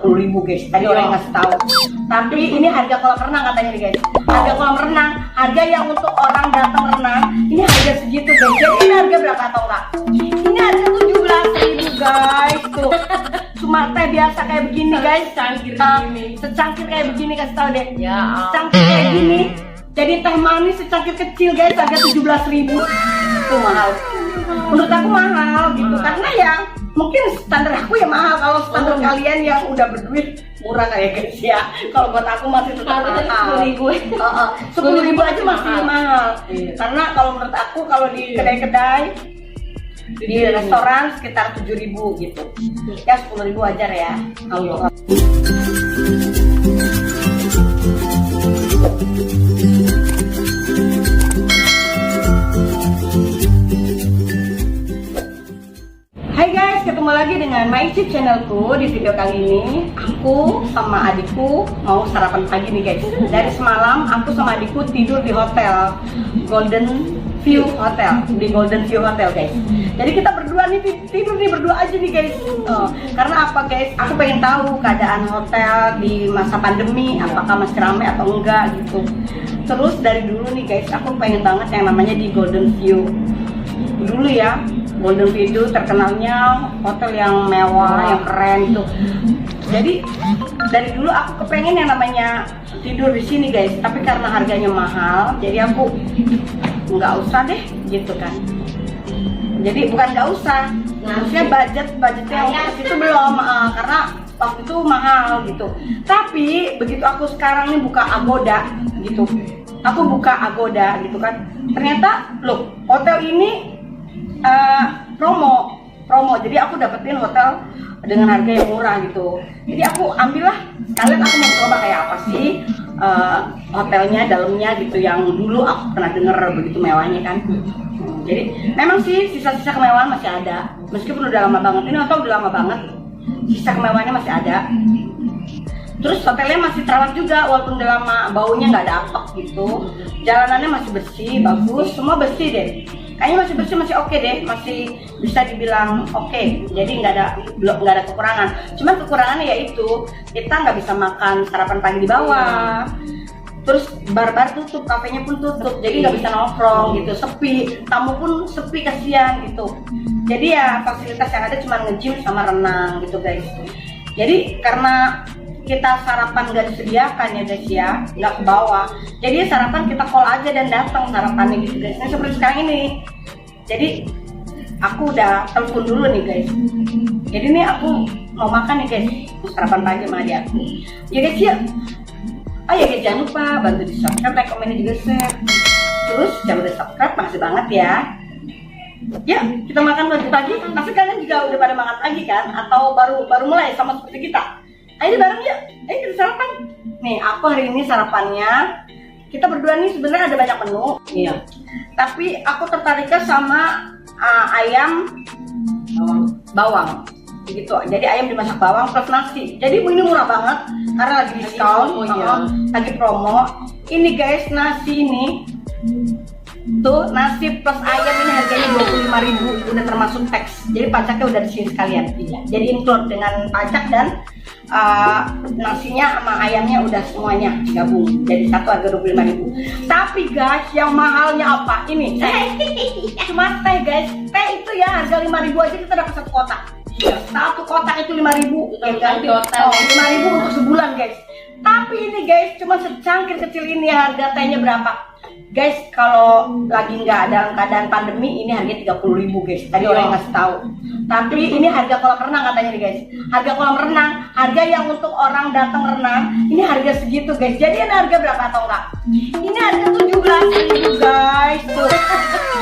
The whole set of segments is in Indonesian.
10.000 guys, tadi orang ngasih tahu. Tapi ini harga kolam renang katanya nih guys. Harga kolam renang, harga yang untuk orang datang renang, ini harga segitu guys. Jadi ini harga berapa atau enggak? Ini harga 17.000 guys tuh. Cuma teh biasa kayak begini guys, secangkir kayak begini, kasih tahu deh. Ya, secangkir kayak gini. Jadi teh manis secangkir kecil guys, harga 17.000. Itu mahal. Menurut aku mahal gitu, karena ya mungkin standar aku ya mahal. Kalau standar kalian yang udah berduit murah kayak guys ya. Kalau buat aku masih tetap mahal. 10.000. 10.000 aja masih mahal. Karena kalau menurut aku kalau di kedai-kedai, di restoran sekitar 7.000 gitu. Ya 10.000 wajar ya. Kalau ketemu lagi dengan my YouTube channelku. Di video kali ini aku sama adikku mau sarapan pagi nih guys. Dari semalam aku sama adikku tidur di hotel Golden View Hotel, di Golden View Hotel guys. Jadi kita berdua nih tidur nih berdua aja nih guys. Karena apa guys? Aku pengen tahu keadaan hotel di masa pandemi, apakah masih ramai atau enggak gitu. Terus dari dulu nih guys, aku pengen banget yang namanya di Golden View. Dulu ya, Golden View itu terkenalnya hotel yang mewah, yang keren gitu. Jadi dari dulu aku kepengen yang namanya tidur di sini guys. Tapi karena harganya mahal, jadi aku nggak usah deh gitu kan. Jadi bukan nggak usah, maksudnya budgetnya untuk itu belum, karena waktu itu mahal gitu. Tapi begitu aku sekarang nih buka Agoda gitu, aku buka Agoda gitu kan, ternyata loh hotel ini promo. Jadi aku dapetin hotel dengan harga yang murah gitu. Jadi aku ambillah, sekalian aku mau coba kayak apa sih hotelnya, dalamnya gitu, yang dulu aku pernah denger begitu mewahnya kan. Jadi memang sih sisa-sisa kemewahan masih ada, meskipun udah lama banget. Ini hotel udah lama banget, sisa kemewahannya masih ada. Terus hotelnya masih terawat juga, walaupun udah lama, baunya nggak ada apek gitu. Jalanannya masih bersih, bagus, semua bersih deh. Kayaknya masih bersih, masih oke deh, masih bisa dibilang oke. Jadi nggak ada kekurangan. Cuman kekurangannya yaitu kita nggak bisa makan sarapan pagi di bawah. Terus bar-bar tutup, kafenya pun tutup, jadi nggak bisa nongkrong gitu, sepi. Tamu pun sepi, kasihan gitu. Jadi ya fasilitas yang ada cuma nge-gym sama renang gitu guys. Jadi karena kita sarapan nggak disediakan ya guys ya, nggak ke bawah. Jadi sarapan kita call aja dan datang sarapannya gitu guys. Nah seperti sekarang ini. Jadi aku udah telepon dulu nih guys. Jadi nih aku mau makan nih guys, sarapan pagi sama adik aku. Ya guys ya. Oh ya guys, jangan lupa bantu di subscribe, like, komen, juga share. Terus jangan lupa subscribe, makasih banget ya. Ya, kita makan pagi. Pasti kalian juga udah pada makan pagi kan? Atau baru mulai sama seperti kita? Ayo bareng yuk, ayo kita sarapan. Nih, aku hari ini sarapannya, kita berdua nih sebenarnya ada banyak menu. Iya. Tapi aku tertariknya sama ayam bawang. Begitu. Jadi ayam dimasak bawang plus nasi. Jadi ini murah banget karena lagi diskon, lagi promo. Ini guys, nasi ini tuh, nasi plus ayam ini harganya 25.000, udah termasuk tax. Jadi pajaknya udah di sini sekalian. Jadi include dengan pajak dan nasinya sama ayamnya udah semuanya gabung. Jadi satu harga 25.000. Tapi guys, yang mahalnya apa? Ini cuma teh guys. Teh itu ya harga 5.000 aja kita dapat satu kotak. Satu kotak itu 5.000. Ganti 5.000 untuk sebulan guys. Tapi ini guys, cuma secangkir kecil ini harga tehnya berapa? Guys, kalau lagi nggak ada keadaan pandemi, ini harga 30.000 guys. Tadi orang ngasih tahu. Tapi ini harga kolam renang katanya nih guys. Harga kolam renang, harga yang untuk orang datang renang, ini harga segitu guys. Jadi ini harga berapa atau enggak? Ini harga 17.000 guys. Tuh,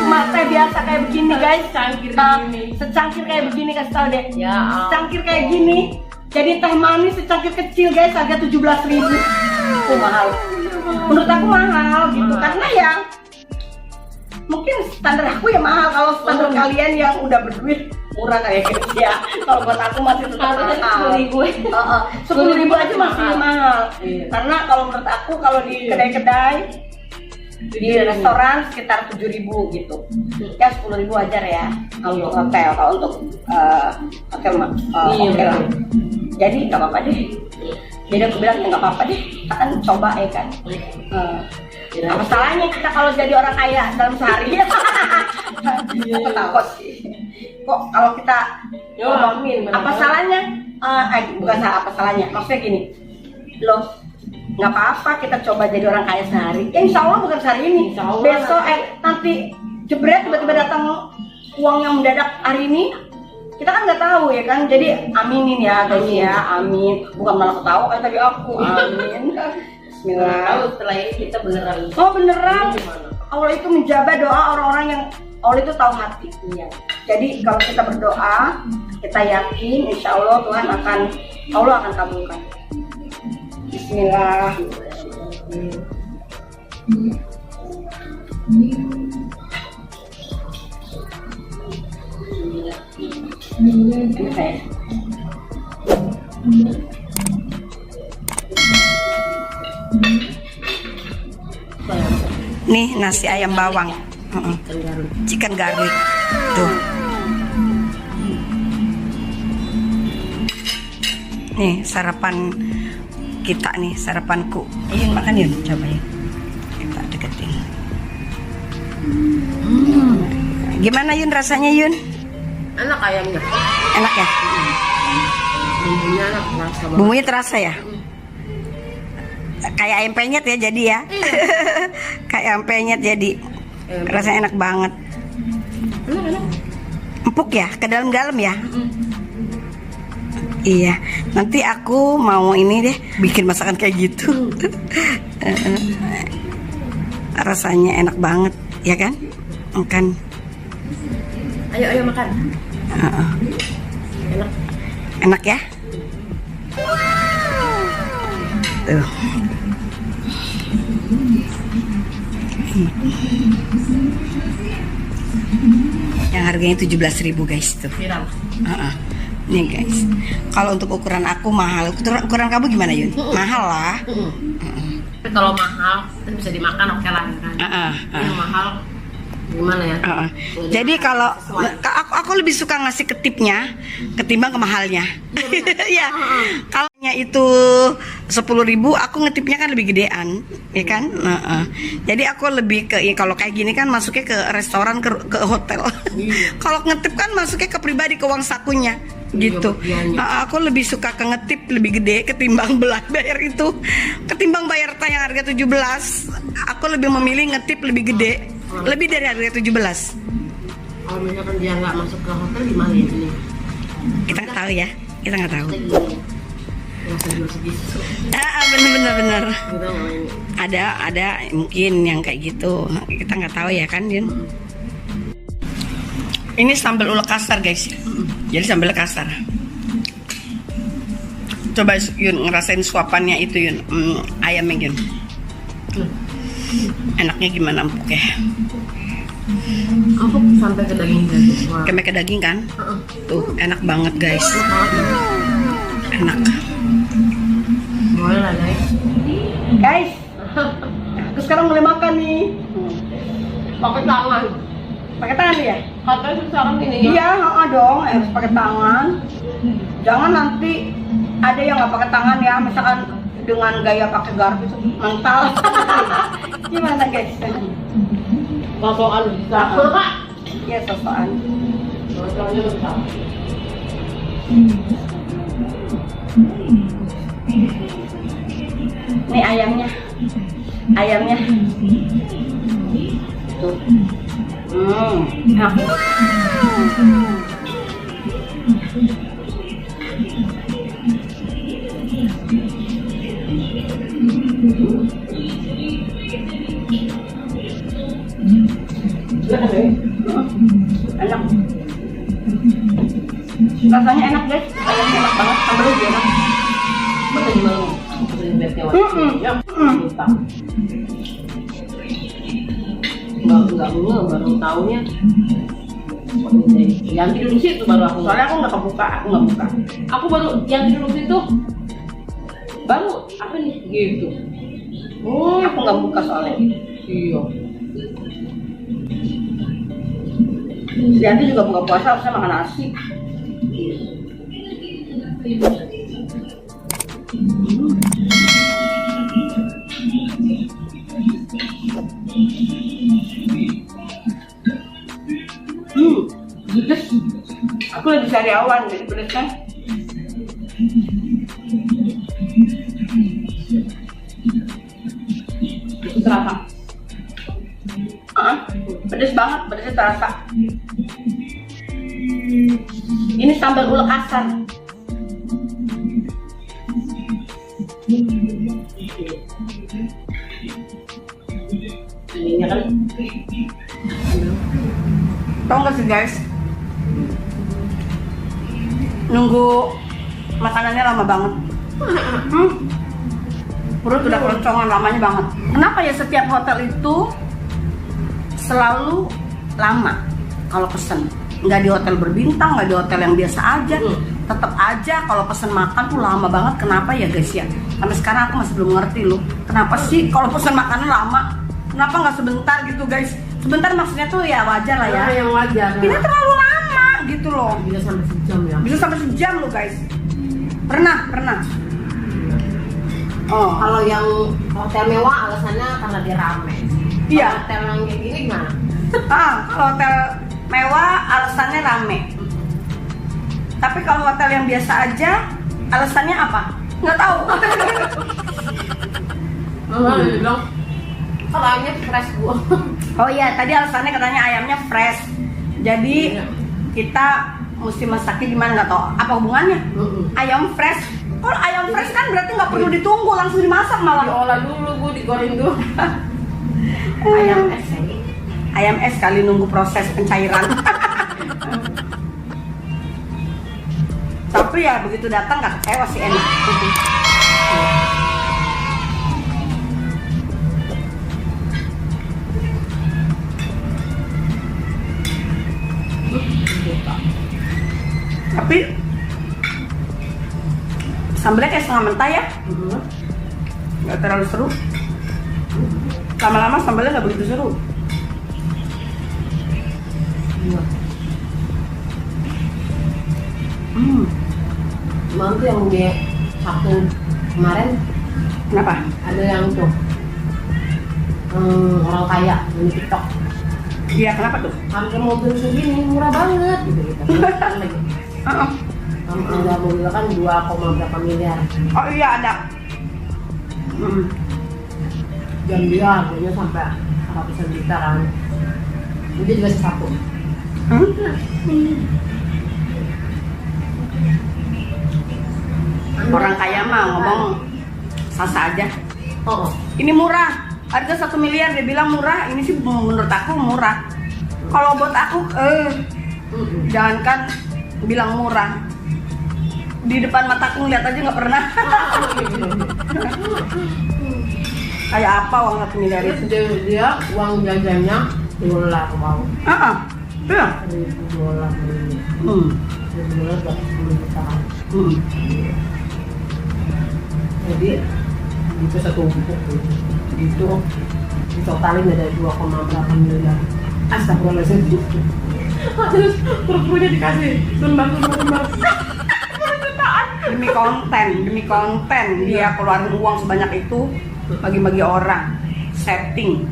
cuma teh biasa kayak begini guys. Secangkir kayak begini, kasih tahu deh. Ya, secangkir kayak gini. Jadi teh manis secangkir kecil guys, harga 17.000. Itu mahal. Menurut aku mahal gitu, karena ya mungkin standar aku ya mahal. Kalau standar kalian yang udah berduit murah kayak gitu ya. Kalau buat aku masih tetap mahal. 10.000 aja masih mahal. Karena kalau menurut aku kalau di kedai-kedai, di restoran sekitar 7.000 gitu. Ya 10.000 wajar ya kalau untuk hotel. Kalau untuk hotel Jadi nggak apa-apa deh. Jadi aku bilang ya nggak apa-apa deh, kita kan coba ya kan. Apa salahnya kita kalau jadi orang kaya dalam sehari? Aku takut sih. Kok kalau kita apa salahnya? Bukan salah, apa salahnya? Maksudnya gini, loh nggak apa-apa kita coba jadi orang kaya sehari. Ya insya Allah bukan sehari ini. Besok nanti jebret tiba-tiba datang uang yang mendadak hari ini. Kita kan nggak tahu ya kan, jadi aminin ya guys ya, amin. Bukan malah ketawa kayak tadi aku, amin. Bismillah. Tahu setelah ini kita beneran. Oh beneran. Allah itu menjaga doa orang-orang yang Allah itu tahu hati. Iya. Jadi kalau kita berdoa, kita yakin insya Allah Tuhan Allah akan kabulkan. Bismillah. Nih nasi ayam bawang, chicken garlic, tuh. Nih sarapan kita nih, sarapanku. Yun makan Yun, coba Yun. Kita deketin. Gimana Yun rasanya Yun? Enak ayamnya. Enak ya? Bumbunya enak, terasa banget. Bumbunya terasa ya? Kayak ayam penyet ya jadi ya? Kayak ayam penyet jadi. Rasanya enak banget. Enak. Empuk ya? Ke dalam-dalam ya? Iya. Nanti aku mau ini deh, bikin masakan kayak gitu. Rasanya enak banget, ya kan? Makan. Ayo makan. Enak. Enak ya? Tuh. Yang harganya 17.000 guys tuh. Viral. Nih guys. Kalau untuk ukuran aku mahal. Ukuran kamu gimana Yun? Mahal lah. Tapi kalau mahal, kan bisa dimakan oke lah kan. Yang mahal gimana ya? Jadi kalau aku lebih suka ngasih ke tipnya ketimbang ke mahalnya. Ya. Kalau itu 10.000, aku ngetipnya kan lebih gedean, ya kan? Jadi aku lebih ke kalau kayak gini kan masuknya ke restoran, ke hotel. Kalau ngetip kan masuknya ke pribadi, ke uang sakunya. Gitu. Aku lebih suka ke ngetip lebih gede ketimbang bayar itu. Ketimbang bayar yang harga 17, aku lebih memilih ngetip lebih gede. Lebih dari harga 17. Kalau misalkan dia nggak masuk ke hotel gimana ya ini? Kita nggak tahu ya. Kita nggak tahu. Bener. Ada mungkin yang kayak gitu. Kita nggak tahu ya kan Yun. Ini sambal ulek kasar guys. Jadi sambal kasar. Coba Yun ngerasain suapannya itu Yun, ayamnya Yun. Enaknya gimana empuk ya? Empuk sampai ke daging guys. Sampai ke daging kan? Tuh enak banget guys. Enak. Boleh lah guys. Guys, aku sekarang mulai makan nih. Pakai tangan. Pakai tangan ya? Katanya sekarang ini. Iya, dong, harus pakai tangan. Jangan nanti ada yang nggak pakai tangan ya, misalkan dengan gaya pakai garpu itu mental. Gimana guys? Sosokan bisa. Iya sosokan. Sosokannya bisa. Nih ayamnya. Tuh. Enak. Enak. Rasanya enak guys, ayamnya enak banget, sambalnya juga enak. Betul mau. Enggak baru tahunya. Yang tidur di situ baru aku. Soalnya aku nggak buka. Aku baru yang tidur di situ. Baru apa nih gitu. Aku nggak buka soalnya. Iya. Yanti juga buka puasa harusnya makan nasi. sariawan jadi pedesnya. Itu terasa. Pedes banget, pedesnya terasa. Ini sambal ulek asar. Ininya kan. Tau gak sih guys, nunggu makanannya lama banget. Perut udah keloncongan lamanya banget. Kenapa ya setiap hotel itu selalu lama kalau pesen? Nggak di hotel berbintang, nggak di hotel yang biasa aja, tetap aja kalau pesen makan tuh lama banget. Kenapa ya guys ya? Sampai sekarang aku masih belum ngerti loh. Kenapa sih kalau pesen makanan lama? Kenapa nggak sebentar gitu guys? Sebentar maksudnya tuh ya wajar lah ya. Yang wajar. Ini terlalu lama gitu loh. Bisa sampai sejam ya. Bisa sampai sejam loh guys. Pernah. Oh, Kalau yang hotel mewah alasannya karena dia rame. Iya. Kalau hotel yang kayak gini gimana? kalau hotel mewah alasannya rame. Tapi kalau hotel yang biasa aja alasannya apa? Nggak tahu. Dia bilang kalau ayamnya fresh gua. Oh iya, tadi alasannya katanya ayamnya fresh. Jadi kita mesti masaknya gimana nggak tahu. Apa hubungannya? Ayam fresh. Kalau ayam fresh kan berarti nggak perlu ditunggu, langsung dimasak malah. Diolah dulu, gua digoreng dulu. Ayam es ini. Ayam es kali nunggu proses pencairan. Tapi ya begitu datang nggak kecewa sih, enak. Tapi sambelnya kayak setengah mentah ya, nggak terlalu seru. Lama-lama sambelnya nggak begitu seru. Emang tuh yang di Sabtu kemarin Kenapa? ada yang tuh orang kaya di TikTok. Iya, kenapa tuh? Harga mobil segini murah banget gitu. Harga mobil kan 2, berapa miliar. Oh iya ada. Dan dia harganya sampai ratusan juta kan. Dia juga satu. Orang kaya mah ngomong sasa aja. Oh. Ini murah, harga 1 miliar dia bilang murah. Ini sih menurut aku murah. Kalau buat aku, jangankan bilang murah, di depan mataku ngeliat aja nggak pernah. Kayak apa uang 1 miliar itu? Dia uang jajannya $10 wow. Iya. $1000. $1000 buat 10 juta. Jadi itu satu buku itu ditotalin ada 2, miliar. Astagfirullahaladzim. Terus perutnya dikasih sembang. Demi konten dia keluarin uang sebanyak itu bagi-bagi orang. Setting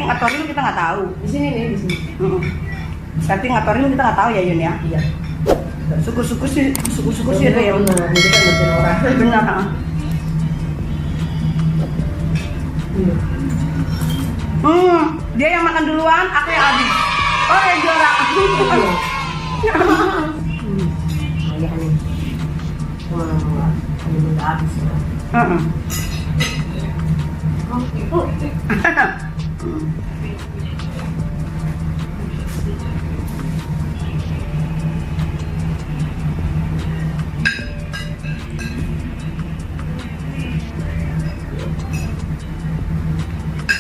atau real kita nggak tahu. Di sini nih, di sini. Setting atau real kita nggak tahu ya Yun ya. Iya. Suku-suku sih real. Benar, itu kan bantuin orang. Benar. Dia yang makan duluan, aku yang habis. Oh yang juara. Iya nih. Ini udah habis ya.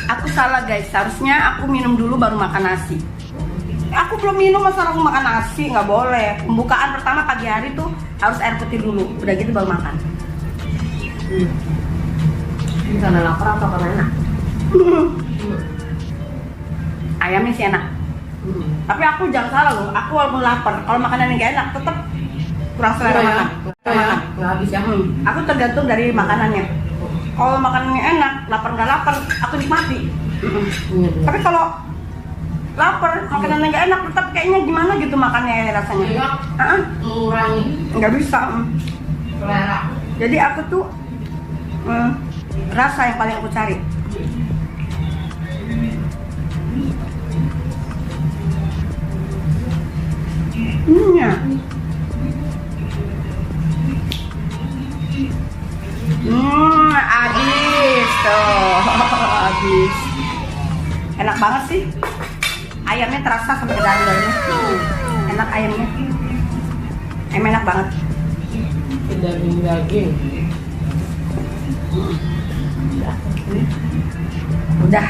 Aku salah guys, seharusnya aku minum dulu baru makan nasi. Aku belum minum, masa aku makan nasi, nggak boleh. Pembukaan pertama pagi hari tuh harus air putih dulu, udah gitu baru makan. Ini karena lapar atau karena enak? Ayamnya sih enak. Tapi aku jangan salah loh, aku walaupun lapar, kalau makanan yang gak enak tetap kurang selera makan. Nggak habis ya? Aku tergantung dari makanannya. Kalau makanannya enak, lapar nggak lapar, aku nikmati. Tapi kalau lapar, makanan nggak enak, tetap kayaknya gimana gitu makannya rasanya. Iya. Mengurangi Nggak bisa. selera. Jadi aku tuh rasa yang paling aku cari. Ya. Habis tuh, habis. Enak banget sih. Ayamnya terasa sampai ke dalamnya. Enak ayamnya. Enak banget. Daging. Udah.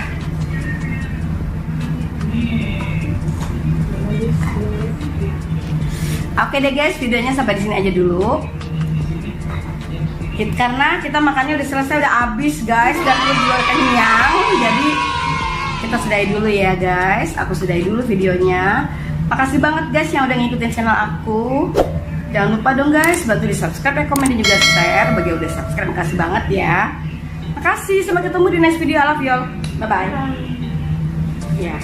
Oke deh guys, videonya sampai di sini aja dulu. Karena kita makannya udah selesai, udah habis guys, dan perut juga udah kenyang. Jadi kita sudahi dulu ya guys. Aku sudahi dulu videonya. Makasih banget guys yang udah ngikutin channel aku. Jangan lupa dong guys, bantu di subscribe, komen, dan juga share. Bagi yang udah subscribe, makasih banget ya. Makasih, sampai ketemu di next video. I love you all. Bye bye. Ya.